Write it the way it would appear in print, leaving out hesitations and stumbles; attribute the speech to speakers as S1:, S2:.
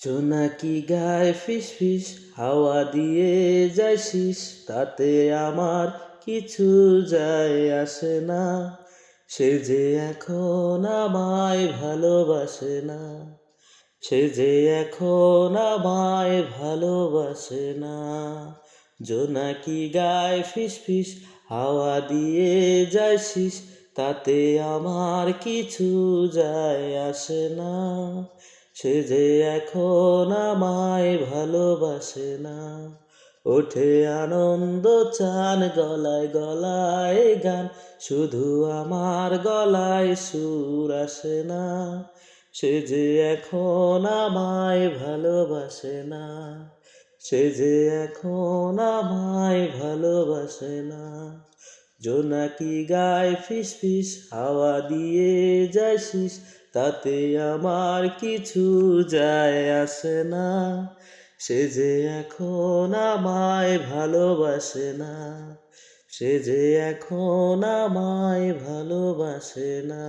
S1: জোনাকি গায় ফিস ফিস, হাওয়া দিয়ে যায় শিস, তাতে আমার কিছু যায় আসে না। সে যে এখন আমায় ভালোবাসে না, সে যে এখন আমায় ভালোবাসে না। জোনাকি গায় ফিস ফিস, হাওয়া দিয়ে যায় শিস, তাতে আমার কিছু যায় আসে না। সে যে এখন আমায় ভালোবাসে না। ওঠে আনন্দ চান গলায় গলায় গান, শুধু আমার গলায় সুর আসে না। সে যে এখন আমায় ভালোবাসে না, সে যে এখন আমায় ভালোবাসে না। জোনাকি গায় ফিস ফিস, হাওয়া দিয়ে যায় শিস, তাতে আমার কিছু যায় আসে না। সে যে এখন আমায় ভালোবাসে না, সে যে এখন আমায় ভালোবাসে না।